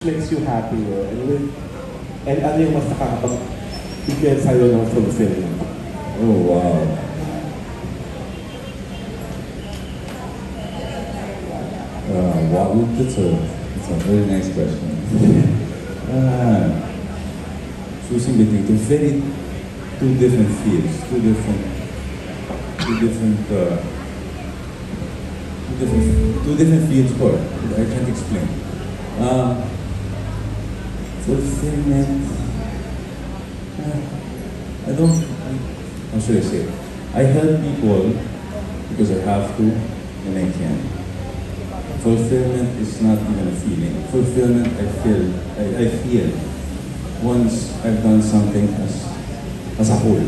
makes you happier? And ano yung mas nakakapag-bigyan sa'yo ng fulfillment? Oh, wow. Wow, that's a very nice question. Choosing between two different fields, two different fields for I can't explain. Fulfillment. I don't. How should I say it? I help people because I have to and I can. Fulfillment is not even a feeling. Fulfillment, I feel once I've done something as a whole.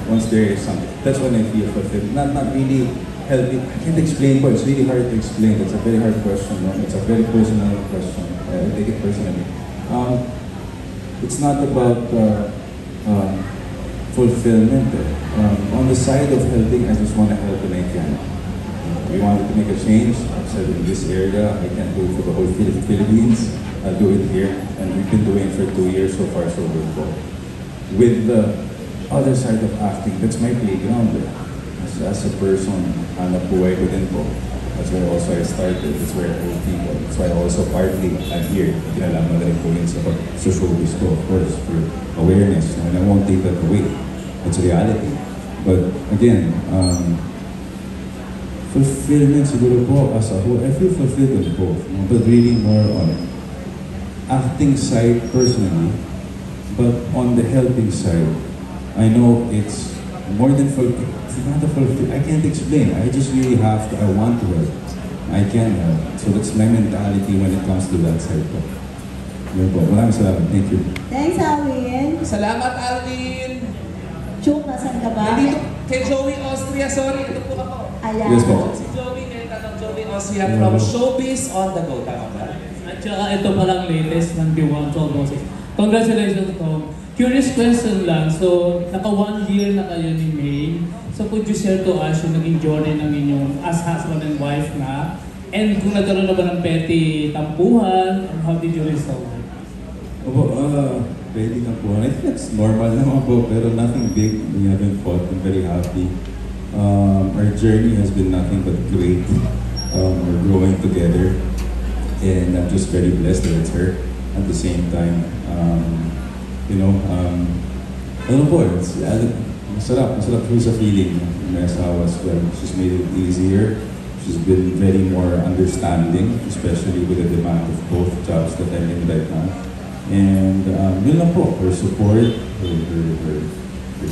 Once there is something, that's when I feel fulfilled. Not really helping. I can't explain, but it's really hard to explain. It's a very hard question. No? It's a very personal question. I take it personally. It's not about fulfillment. On the side of helping, I just want to help and I can. We wanted to make a change. I said in this area, I can't do it for the whole Philippines. I'll do it here, and we've been doing it for 2 years so far, so good po. With the other side of acting, that's my playground. As a person, hanap buhay ko din po. That's where also I started. That's where I hold people. That's why also partly I'm here. Kinalaman na rin po yun sa showbiz ko, of course, for awareness. And I won't take that away. It's reality. But again, fulfillment siguro po as a whole. I feel fulfilled on both, but really more on acting side personally. But on the helping side, I know it's more than fulfilled. It's not a fulfilled. I can't explain. I just really have to. I want to help. I can help. So that's my mentality when it comes to that side po. Yun po. Maraming salamat. Thank you. Thanks, Alvin. Salamat, Alvin! Chuk, nasan ka ba? Nandito kay Joey Austria. Sorry, ito po ako. Ayan. Yes po. Si Joey, ngayon tanong Joey Austria from Showbiz on the Go. Tama ba? At saka ito palang latest ng B1 Boses. Congratulations to. Curious question lang. So, naka 1 year na kayo ni May. So, could you share to us yung naging journey ng inyong as husband and wife na? And kung nagkaroon na ba ng petty tampuhan, or how did you resolve it? Opo, pwede na po. I think that's normal naman po, pero nothing big. We haven't fought. I'm very happy. Our journey has been nothing but great. We're growing together. And I'm just very blessed that it's her. At the same time, ano po, it's, masarap po sa feeling. May asawa as well. She's made it easier. She's been very more understanding, especially with the demand of both jobs that I'm in right now. And yun lang po, her support, her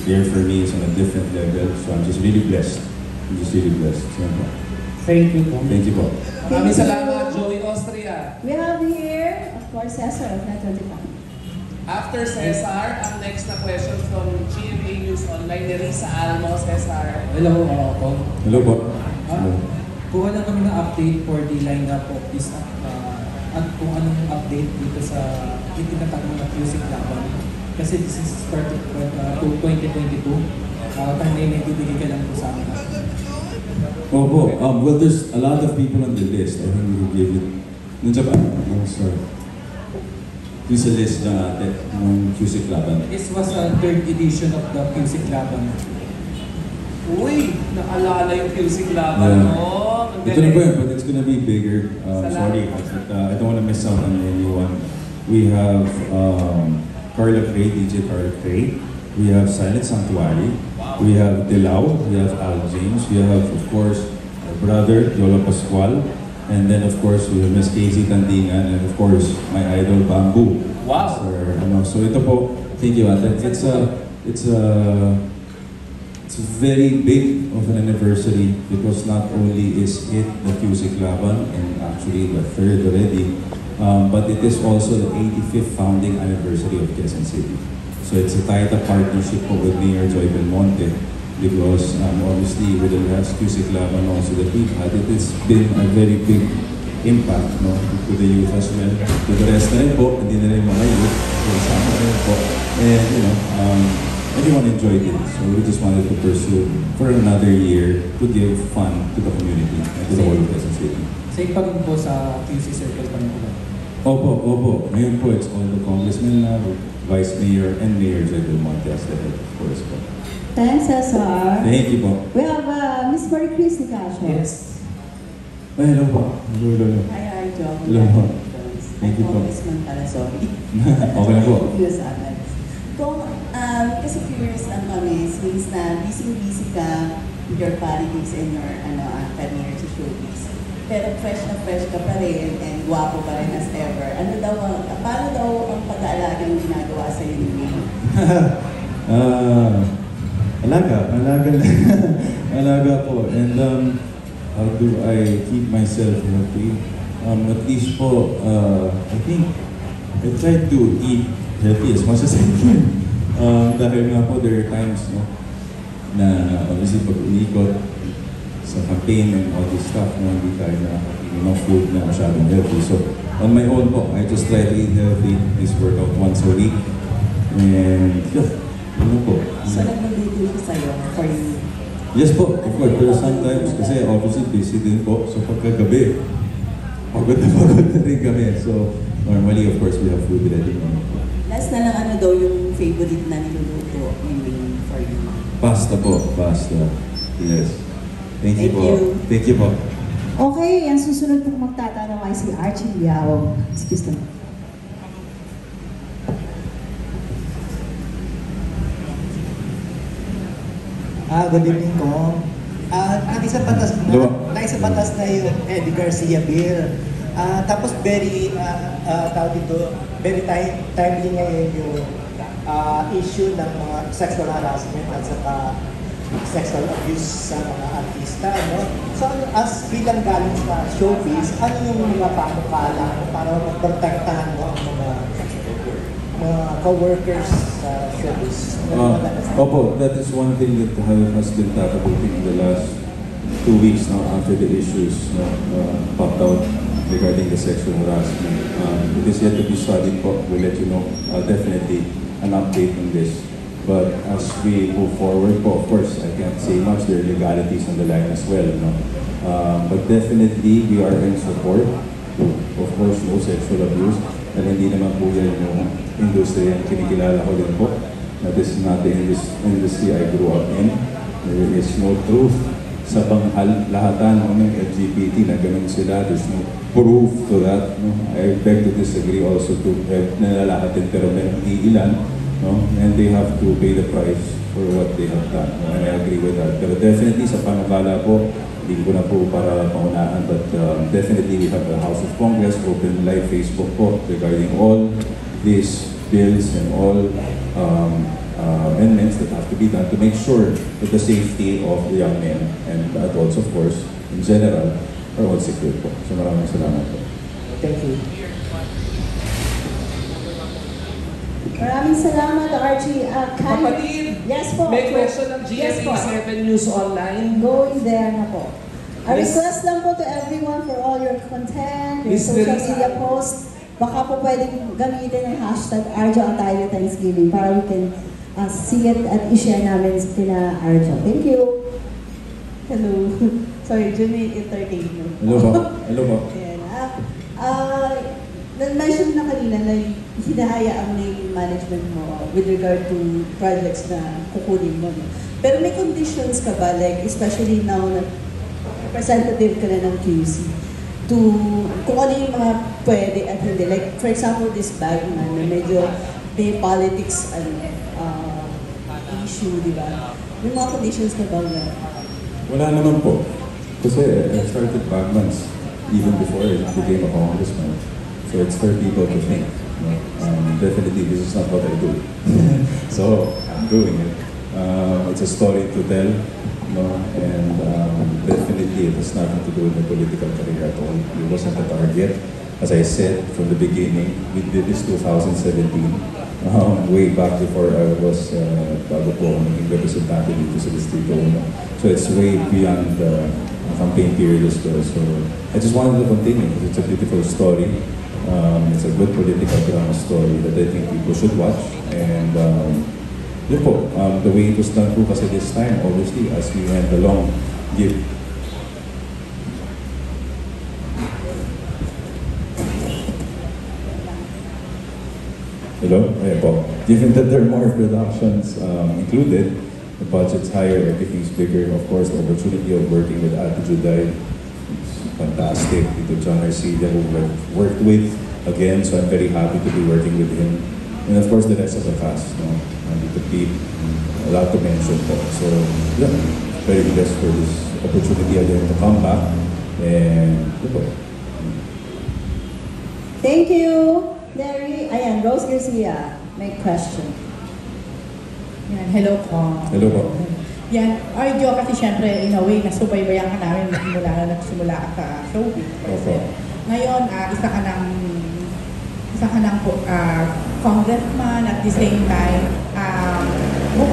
care for me is on a different level. So I'm just really blessed. So, yun po. Thank you po. Thank you po. Maraming salamat, Joey Austria. We have here, of course, Cesar of Net25. After Cesar, ang next na question from GMA News Online ni Risa Almo. Cesar. Hello, ako. Hello po. Kuha lang kami ng update for the lineup of this at kung anong update dito sa itinatag ng music laban. Kasi this is started to 2022. Kung may bibigay ka lang po sa amin. Opo, well, there's a lot of people on the list. I think we will give it. Nandiyan ba? Oh, sorry. There's a list na natin ng Music Laban. This was a third edition of the music laban. Uy, naalala yung music laban mo. Ang Ito na galing. po yun, but it's gonna be bigger. Sorry, I don't want to miss out on anyone. We have Carla Cray, DJ Carla Cray. We have Silent Sanctuary. We have Dilaw. We have Al James. We have, of course, our brother, Yolo Pascual. And then, of course, we have Miss Casey Tandingan. And, of course, my idol, Bamboo. Wow. So ito po, thank you, Ate. It's a very big of an anniversary because not only is it the Music Laban and actually the third already, but it is also the 85th founding anniversary of Quezon City. So it's a tight partnership po with Mayor Joy Belmonte because obviously with the last Music Laban also that we've had, it has been a very big impact to the youth as well. To the rest na rin po, hindi na rin mga youth, so sama na rin po. And everyone enjoyed it. So we just wanted to pursue for another year to give fun to the community and to the whole of Quezon City. Same pa rin po sa QC Circle pa rin po ba? Opo. Ngayon po, it's all the congressmen na, vice mayor, and mayors I will want as the head, of course po. Thanks, Cesar. Thank you po. We have Miss Marie Chris Nicasio. Yes. Ay, hello po. Hello. Hi, Arjo. Hello po. Thank you po. Congressman pala, sorry. Okay na po. Confused agad. Kung, kasi curious lang kami, since na busy ka with your politics and your career sa showbiz. Pero fresh ka pa rin and gwapo pa rin as ever. Paano daw ang pag-aalagang ginagawa sa iyo ni May? Alaga po. And how do I keep myself healthy? At least po, I think I try to eat healthy as much as I can. Dahil nga po, there are times na obviously pag umiikot sa campaign and all this stuff, hindi tayo na food na masyadong healthy. So, on my own po, I just try to eat healthy. This workout once a week. And, po. So, nag-video siya sa'yo for you? Yes po, of course. Pero sometimes, kasi obviously busy din po. So, pagkagabi, pagod na rin kami. So, normally, of course, we have food ready. Last na lang daw yung favorite na niluluto for you? Pasta po, pasta. Yes. Thank you po. Thank you po. Okay, ang susunod pong magtatanong ay si Archie Liao. Excuse me. Good evening ko. Naisa batas na yung Eddie Garcia bill. Tapos very timely ngayon yung issue ng mga sexual harassment at saka sexual abuse sa mga artista, no? So, as bilang galing sa showbiz, ano yung mga panukala para maprotektahan mo ang mga co-workers sa showbiz? Opo, that is one thing that has been catapulting in the last 2 weeks now after the issues popped out regarding the sexual harassment. It is yet to be studied po. We'll let you know definitely an update on this. But as we move forward po, of course, I can't say much. There are legalities on the line as well. No? But definitely, we are in support to, of course, no sexual abuse. At hindi naman po yan yung industry ang kinikilala ko din po. This is not the industry I grew up in. There is no truth sa panglahatan ng LGBT na ganun sila. There's no proof to that. No? I beg to disagree also to nalalahatin pero may iilan. No? And they have to pay the price for what they have done. No? And I agree with that. Pero definitely sa panukala po, hindi ko na po para paunahan, but definitely we have the House of Congress, open live Facebook po regarding all these bills and all amendments that have to be done to make sure that the safety of the young men and adults, of course, in general, are all secure po. So maraming salamat po. Thank you. Maraming salamat, Archie. Kapatid, yes po. may question ng Yes po. GMA7 News Online. Going there na po. A Yes. request lang po to everyone for all your content, your Miss social Larissa. media posts. Baka po pwedeng gamitin ng hashtag Arjo ang tayo Thanksgiving para we can see it at i-share namin kina Arjo. Thank you. Hello. Sorry, Jimmy Entertainment. Hello po. Hello po. Ayan. Na-mention na kanina na hinahayaan mo yung management mo with regard to projects na kukunin mo. Pero may conditions ka ba? Like, especially now na representative ka na ng QC to kung ano yung mga pwede at hindi. Like, for example, this bag na medyo may politics issue, di ba? May mga conditions ka ba? Wala naman po. Kasi I started Bagmans even before I became a congressman. So it's for people to think. You know? Definitely, this is not what I do. So I'm doing it. It's a story to tell, you know? And definitely it has nothing to do with my political career at all. It wasn't a target. As I said from the beginning, we did this 2017, way back before I was bago po naging representative dito sa Distrito 1. So it's way beyond the campaign period as well. So I just wanted to continue because it's a beautiful story. It's a good political drama story that I think people should watch. And yun po, the way it was done po kasi this time, obviously, as we went along, Hello? Ayan po. Given that there are more productions included, the budget's higher, everything's bigger. Of course, the opportunity of working with Ate Juday is fantastic. With John Arcilla, who I've worked with again, so I'm very happy to be working with him. And of course, the rest of the cast, Dito Pete, a lot to mention po. So, yeah, very blessed for this opportunity again to come back. And, ito po. Thank you, Derry. Ayan, Rose Garcia, may question. Yan, hello po. Hello po. Yan, Arjo, kasi syempre, in a way, nasubaybayan ka namin mula na nagsimula ka sa showbiz. Opo. Ngayon, isa ka ng congressman at the same time,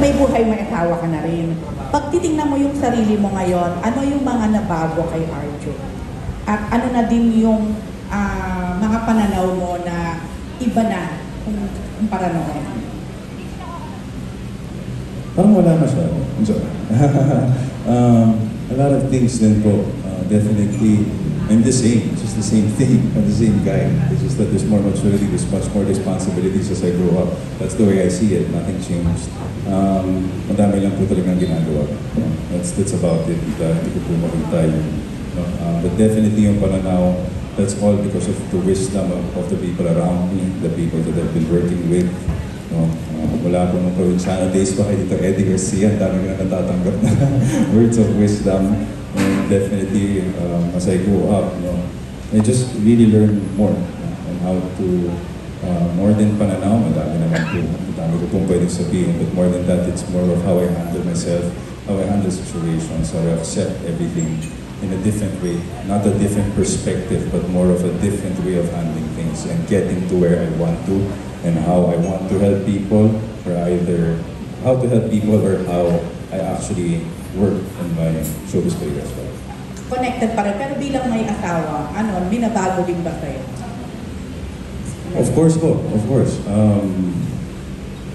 may buhay, may asawa ka na rin. Pag titingnan mo yung sarili mo ngayon, ano yung mga nabago kay Arjo? At ano na din yung mga pananaw mo na iba na kung para noon? Parang wala na siya. A lot of things then po. Definitely, I'm the same. It's just the same thing. I'm the same guy. It's just that there's more maturity, there's much more responsibilities as I grow up. That's the way I see it. Nothing changed. Madami lang po talagang ginagawa. That's about it. Hindi ko po makita yun. But definitely yung pananaw, that's all because of the wisdom of the people around me, the people that I've been working with. Mula po nung Provinciano days pa kay Dito Eddie Garcia, ang dami na natatanggap na words of wisdom. And definitely, as I grew up, I just really learned more on how to, more than pananaw, madami ko pong pwedeng sabihin, but more than that, it's more of how I handle myself, how I handle situations, how I accept everything in a different way, not a different perspective, but more of a different way of handling things and getting to where I want to, and how I want to help people, or either how to help people or how I actually work in my showbiz career as well. Connected pa rin, pero bilang may asawa, binabago din ba sa'yo? Of course po, of course.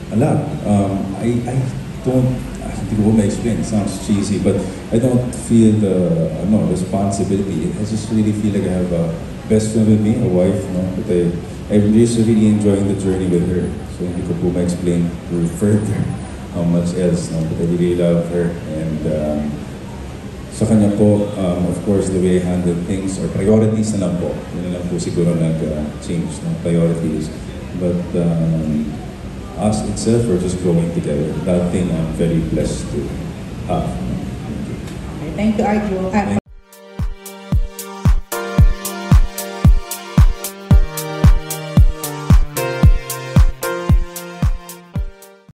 A lot. I don't, hindi ko ma-explain, it sounds cheesy, but I don't feel the responsibility. I just really feel like I have a best friend with me, a wife, but I'm just really enjoying the journey with her. So hindi ko po ma-explain further how much else, but I really love her. And sa kanya po, of course, the way I handle things, or priorities na lang po. Yun na lang po siguro nag-change ng priorities. But us itself, we're just growing together. That thing I'm very blessed to have. Okay, thank you, Arjo.